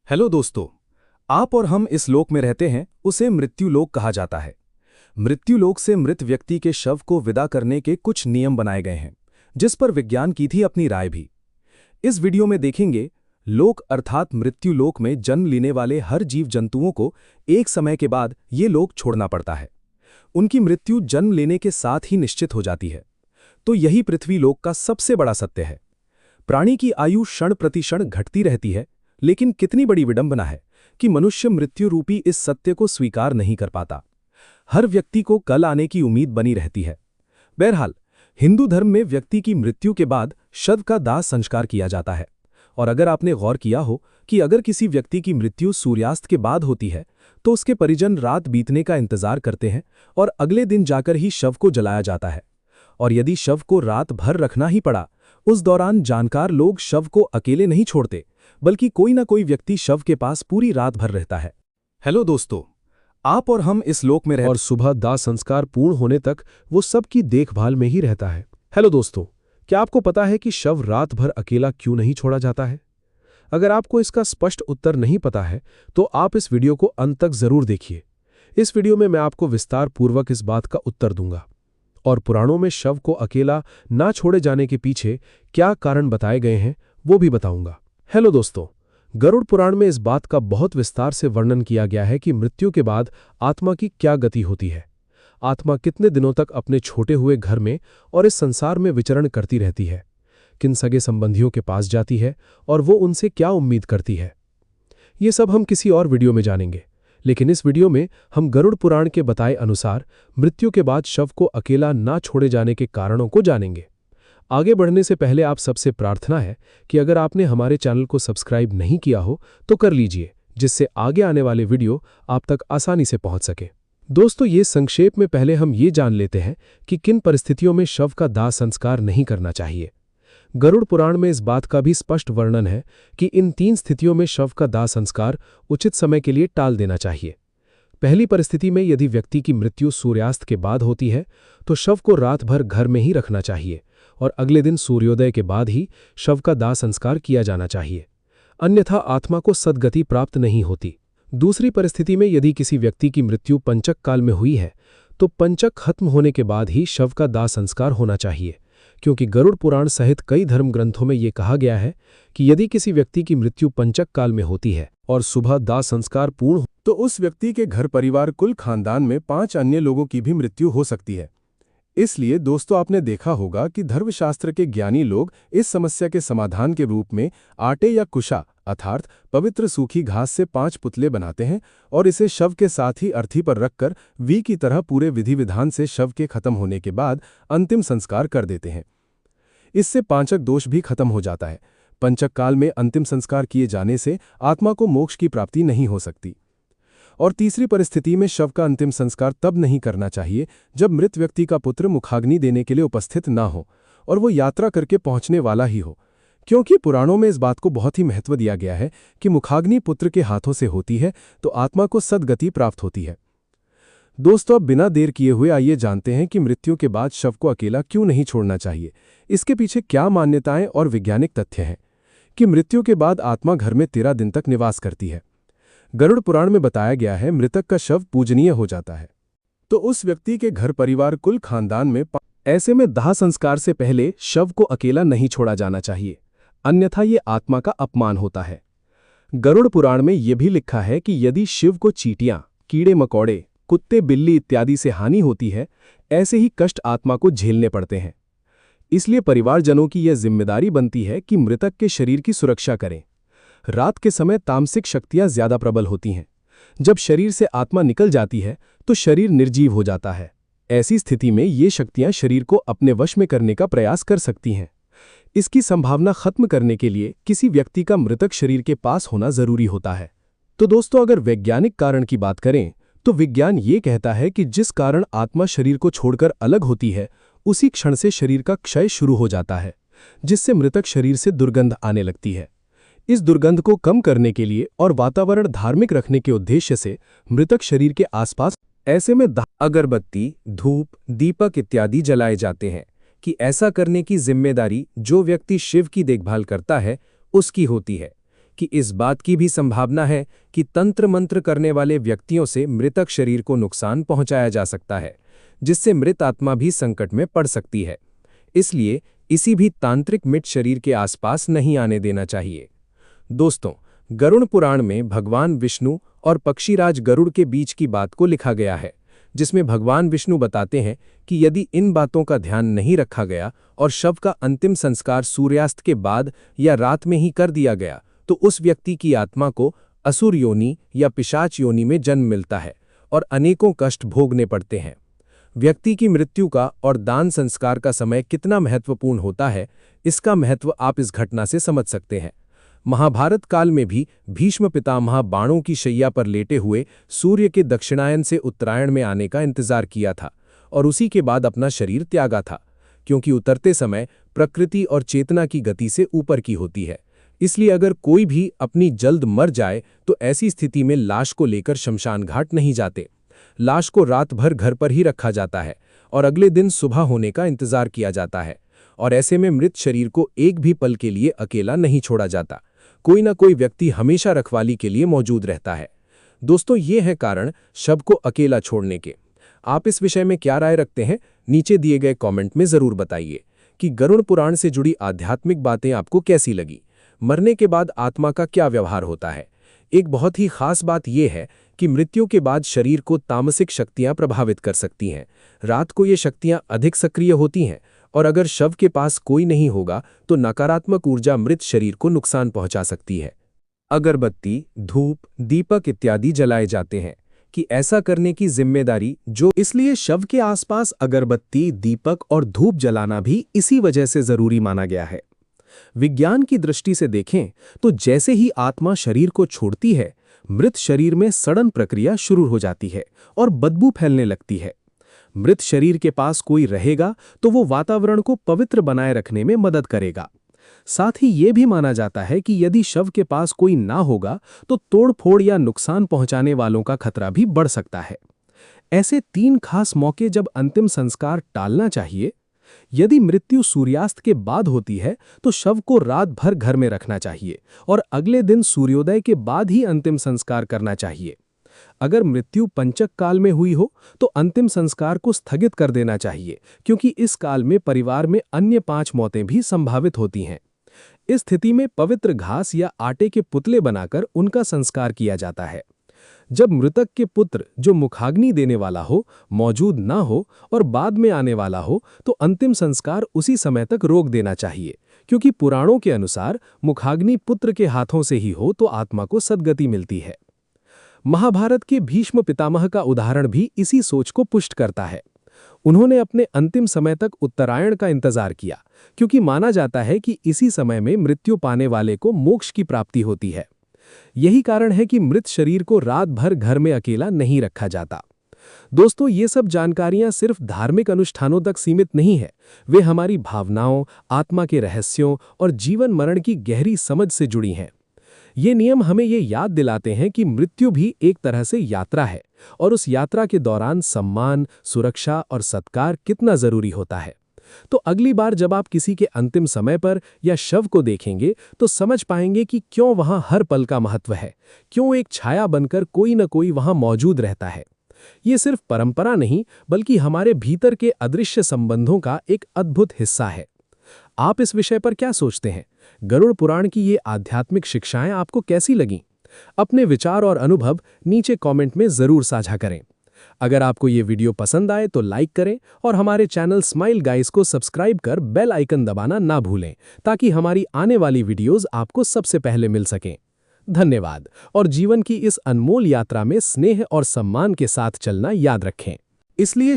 Hello दोस्तों। आप और हम इस लोक में रहते हैं, उसे मृत्युलोक कहा जाता है। मृत्युलोक से मृत व्यक्ति के शव को विदा करने के कुछ नियम बनाए गए हैं, जिस पर विज्ञान की थी अपनी राय भी। इस वीडियो में देखेंगे लोक अर्थात मृत्युलोक में जन्म लेने वाले हर जीव जंतुओं को एक समय के बाद ये लोक छोड़ना पड़ता है। उनकी मृत्यु जन्म लेने के साथ ही निश्चित हो जाती है। तो यही पृथ्वी लोक का सबसे बड़ा सत्य है। प्राणी की आयु क्षण प्रतिक्षण घटती रहती है, लेकिन कितनी बड़ी विडंबना है कि मनुष्य मृत्यु रूपी इस सत्य को स्वीकार नहीं कर पाता। हर व्यक्ति को कल आने की उम्मीद बनी रहती है। बहरहाल, हिंदू धर्म में व्यक्ति की मृत्यु के बाद शव का दाह संस्कार किया जाता है। और अगर आपने गौर किया हो कि अगर किसी व्यक्ति की मृत्यु सूर्यास्त के बाद होती है, तो उसके परिजन रात बीतने का इंतजार करते हैं और अगले दिन जाकर ही शव को जलाया जाता है। और यदि शव को रात भर रखना ही पड़ा, उस दौरान जानकार लोग शव को अकेले नहीं छोड़ते, बल्कि कोई ना कोई व्यक्ति शव के पास पूरी रात भर रहता है। हेलो दोस्तों, आप और हम इस लोक में रहते हैं और सुबह दाह संस्कार पूर्ण होने तक वो सबकी देखभाल में ही रहता है। हेलो दोस्तों, क्या आपको पता है कि शव रात भर अकेला क्यों नहीं छोड़ा जाता है? अगर आपको इसका स्पष्ट उत्तर नहीं पता है, तो आप इस वीडियो को अंत तक जरूर देखिए। इस वीडियो में मैं आपको विस्तार पूर्वक इस बात का उत्तर दूंगा और पुराणों में शव को अकेला ना छोड़े जाने के पीछे क्या कारण बताए गए हैं वो भी बताऊंगा। हेलो दोस्तों, गरुड़ पुराण में इस बात का बहुत विस्तार से वर्णन किया गया है कि मृत्यु के बाद आत्मा की क्या गति होती है। आत्मा कितने दिनों तक अपने छोटे हुए घर में और इस संसार में विचरण करती रहती है, किन सगे संबंधियों के पास जाती है और वो उनसे क्या उम्मीद करती है। ये सब हम किसी और वीडियो में जानेंगे, लेकिन इस वीडियो में हम गरुड़ पुराण के बताए अनुसार मृत्यु के बाद शव को अकेला ना छोड़े जाने के कारणों को जानेंगे। आगे बढ़ने से पहले आप सबसे प्रार्थना है कि अगर आपने हमारे चैनल को सब्सक्राइब नहीं किया हो तो कर लीजिए, जिससे आगे आने वाले वीडियो आप तक आसानी से पहुंच सके। दोस्तों, ये संक्षेप में पहले हम ये जान लेते हैं कि किन परिस्थितियों में शव का दाह संस्कार नहीं करना चाहिए। गरुड़ पुराण में इस बात का भी स्पष्ट वर्णन है कि इन 3 स्थितियों में शव का दाह संस्कार उचित समय के लिए टाल देना चाहिए। पहली परिस्थिति में यदि व्यक्ति की मृत्यु सूर्यास्त के बाद होती है, तो शव को रात भर घर में ही रखना चाहिए और अगले दिन सूर्योदय के बाद ही शव का दाह संस्कार किया जाना चाहिए, अन्यथा आत्मा को सद्गति प्राप्त नहीं होती। दूसरी परिस्थिति में यदि किसी व्यक्ति की मृत्यु पंचक काल में हुई है, तो पंचक खत्म होने के बाद ही शव का दाह संस्कार होना चाहिए, क्योंकि गरुड़ पुराण सहित कई धर्म ग्रंथों में ये कहा गया है कि यदि किसी व्यक्ति की मृत्यु पंचक काल में होती है और सुबह दाह संस्कार पूर्ण हो, तो उस व्यक्ति के घर परिवार कुल खानदान में 5 अन्य लोगों की भी मृत्यु हो सकती है। इसलिए दोस्तों, आपने देखा होगा कि धर्मशास्त्र के ज्ञानी लोग इस समस्या के समाधान के रूप में आटे या कुशा अर्थात पवित्र सूखी घास से 5 पुतले बनाते हैं और इसे शव के साथ ही अर्थी पर रखकर वी की तरह पूरे विधि विधान से शव के खत्म होने के बाद अंतिम संस्कार कर देते हैं। इससे पांचक दोष भी खत्म हो जाता है। पंचक काल में अंतिम संस्कार किए जाने से आत्मा को मोक्ष की प्राप्ति नहीं हो सकती। और तीसरी परिस्थिति में शव का अंतिम संस्कार तब नहीं करना चाहिए जब मृत व्यक्ति का पुत्र मुखाग्नि देने के लिए उपस्थित ना हो और वो यात्रा करके पहुंचने वाला ही हो, क्योंकि पुराणों में इस बात को बहुत ही महत्व दिया गया है कि मुखाग्नि पुत्र के हाथों से होती है तो आत्मा को सद्गति प्राप्त होती है। दोस्तों, अब बिना देर किए हुए आइए जानते हैं कि मृत्यु के बाद शव को अकेला क्यों नहीं छोड़ना चाहिए। इसके पीछे क्या मान्यताएं और वैज्ञानिक तथ्य हैं कि मृत्यु के बाद आत्मा घर में 13 दिन तक निवास करती है। गरुड़ पुराण में बताया गया है मृतक का शव पूजनीय हो जाता है, तो उस व्यक्ति के घर परिवार कुल खानदान में ऐसे में दाह संस्कार से पहले शव को अकेला नहीं छोड़ा जाना चाहिए, अन्यथा ये आत्मा का अपमान होता है। गरुड़ पुराण में यह भी लिखा है कि यदि शिव को चींटियां, कीड़े मकोड़े, कुत्ते बिल्ली इत्यादि से हानि होती है, ऐसे ही कष्ट आत्मा को झेलने पड़ते हैं। इसलिए परिवारजनों की यह जिम्मेदारी बनती है कि मृतक के शरीर की सुरक्षा करें। रात के समय तामसिक शक्तियां ज्यादा प्रबल होती हैं। जब शरीर से आत्मा निकल जाती है तो शरीर निर्जीव हो जाता है। ऐसी स्थिति में ये शक्तियां शरीर को अपने वश में करने का प्रयास कर सकती हैं। इसकी संभावना खत्म करने के लिए किसी व्यक्ति का मृतक शरीर के पास होना जरूरी होता है। तो दोस्तों, अगर वैज्ञानिक कारण की बात करें तो विज्ञान ये कहता है कि जिस कारण आत्मा शरीर को छोड़कर अलग होती है, उसी क्षण से शरीर का क्षय शुरू हो जाता है, जिससे मृतक शरीर से दुर्गंध आने लगती है। इस दुर्गंध को कम करने के लिए और वातावरण धार्मिक रखने के उद्देश्य से मृतक शरीर के आसपास ऐसे में अगरबत्ती, धूप, दीपक इत्यादि जलाए जाते हैं कि ऐसा करने की जिम्मेदारी जो व्यक्ति शिव की देखभाल करता है उसकी होती है, कि इस बात की भी संभावना है कि तंत्र मंत्र करने वाले व्यक्तियों से मृतक शरीर को नुकसान पहुंचाया जा सकता है, जिससे मृत आत्मा भी संकट में पड़ सकती है। इसलिए इसी भी तांत्रिक मृत शरीर के आसपास नहीं आने देना चाहिए। दोस्तों, गरुड़ पुराण में भगवान विष्णु और पक्षीराज गरुड़ के बीच की बात को लिखा गया है, जिसमें भगवान विष्णु बताते हैं कि यदि इन बातों का ध्यान नहीं रखा गया और शव का अंतिम संस्कार सूर्यास्त के बाद या रात में ही कर दिया गया, तो उस व्यक्ति की आत्मा को असुर योनि या पिशाच योनि में जन्म मिलता है और अनेकों कष्ट भोगने पड़ते हैं। व्यक्ति की मृत्यु का और दान संस्कार का समय कितना महत्वपूर्ण होता है, इसका महत्व आप इस घटना से समझ सकते हैं। महाभारत काल में भी भीष्म पितामह बाणों की शैया पर लेटे हुए सूर्य के दक्षिणायन से उत्तरायण में आने का इंतजार किया था और उसी के बाद अपना शरीर त्यागा था, क्योंकि उतरते समय प्रकृति और चेतना की गति से ऊपर की होती है। इसलिए अगर कोई भी अपनी जल्द मर जाए तो ऐसी स्थिति में लाश को लेकर शमशान घाट नहीं जाते। लाश को रात भर घर पर ही रखा जाता है और अगले दिन सुबह होने का इंतजार किया जाता है, और ऐसे में मृत शरीर को एक भी पल के लिए अकेला नहीं छोड़ा जाता। कोई ना कोई व्यक्ति हमेशा रखवाली के लिए मौजूद रहता है। दोस्तों, ये है कारण शव को अकेला छोड़ने के। आप इस विषय में क्या राय रखते हैं? नीचे दिए गए कमेंट में जरूर बताइए कि गरुड़ पुराण से जुड़ी आध्यात्मिक बातें आपको कैसी लगी। मरने के बाद आत्मा का क्या व्यवहार होता है? एक बहुत ही खास बात यह है कि मृत्यु के बाद शरीर को तामसिक शक्तियां प्रभावित कर सकती हैं। रात को ये शक्तियां अधिक सक्रिय होती हैं और अगर शव के पास कोई नहीं होगा तो नकारात्मक ऊर्जा मृत शरीर को नुकसान पहुंचा सकती है। अगरबत्ती, धूप, दीपक इत्यादि जलाए जाते हैं कि ऐसा करने की जिम्मेदारी इसलिए शव के आसपास अगरबत्ती, दीपक और धूप जलाना भी इसी वजह से जरूरी माना गया है। विज्ञान की दृष्टि से देखें तो जैसे ही आत्मा शरीर को छोड़ती है, मृत शरीर में सड़न प्रक्रिया शुरू हो जाती है और बदबू फैलने लगती है। मृत शरीर के पास कोई रहेगा तो वो वातावरण को पवित्र बनाए रखने में मदद करेगा। साथ ही ये भी माना जाता है कि यदि शव के पास कोई ना होगा तो तोड़फोड़ या नुकसान पहुंचाने वालों का खतरा भी बढ़ सकता है। ऐसे 3 खास मौके जब अंतिम संस्कार टालना चाहिए। यदि मृत्यु सूर्यास्त के बाद होती है तो शव को रात भर घर में रखना चाहिए और अगले दिन सूर्योदय के बाद ही अंतिम संस्कार करना चाहिए। अगर मृत्यु पंचक काल में हुई हो तो अंतिम संस्कार को स्थगित कर देना चाहिए, क्योंकि इस काल में परिवार में अन्य 5 मौतें भी संभावित होती हैं। इस स्थिति में पवित्र घास या आटे के पुतले बनाकर उनका संस्कार किया जाता है। जब मृतक के पुत्र, जो मुखाग्नि देने वाला हो, मौजूद ना हो और बाद में आने वाला हो, तो अंतिम संस्कार उसी समय तक रोक देना चाहिए, क्योंकि पुराणों के अनुसार मुखाग्नि पुत्र के हाथों से ही हो तो आत्मा को सद्गति मिलती है। महाभारत के भीष्म पितामह का उदाहरण भी इसी सोच को पुष्ट करता है। उन्होंने अपने अंतिम समय तक उत्तरायण का इंतजार किया, क्योंकि माना जाता है कि इसी समय में मृत्यु पाने वाले को मोक्ष की प्राप्ति होती है। यही कारण है कि मृत शरीर को रात भर घर में अकेला नहीं रखा जाता। दोस्तों, ये सब जानकारियां सिर्फ धार्मिक अनुष्ठानों तक सीमित नहीं है, वे हमारी भावनाओं, आत्मा के रहस्यों और जीवन मरण की गहरी समझ से जुड़ी हैं। ये नियम हमें ये याद दिलाते हैं कि मृत्यु भी एक तरह से यात्रा है और उस यात्रा के दौरान सम्मान, सुरक्षा और सत्कार कितना जरूरी होता है। तो अगली बार जब आप किसी के अंतिम समय पर या शव को देखेंगे तो समझ पाएंगे कि क्यों वहां हर पल का महत्व है, क्यों एक छाया बनकर कोई न कोई वहां मौजूद रहता है। ये सिर्फ परंपरा नहीं, बल्कि हमारे भीतर के अदृश्य संबंधों का एक अद्भुत हिस्सा है। आप इस विषय पर क्या सोचते हैं? गरुड़ पुराण की ये आध्यात्मिक शिक्षाएं आपको कैसी लगीं? अपने विचार और अनुभव नीचे कमेंट में जरूर साझा करें। अगर आपको ये वीडियो पसंद आए तो लाइक करें और हमारे चैनल स्माइल गाइस को सब्सक्राइब कर बेल आइकन दबाना ना भूलें, ताकि हमारी आने वाली वीडियोस आपको सबसे पहले मिल सकें। धन्यवाद, और जीवन की इस अनमोल यात्रा में स्नेह और सम्मान के साथ चलना याद रखें। इसलिए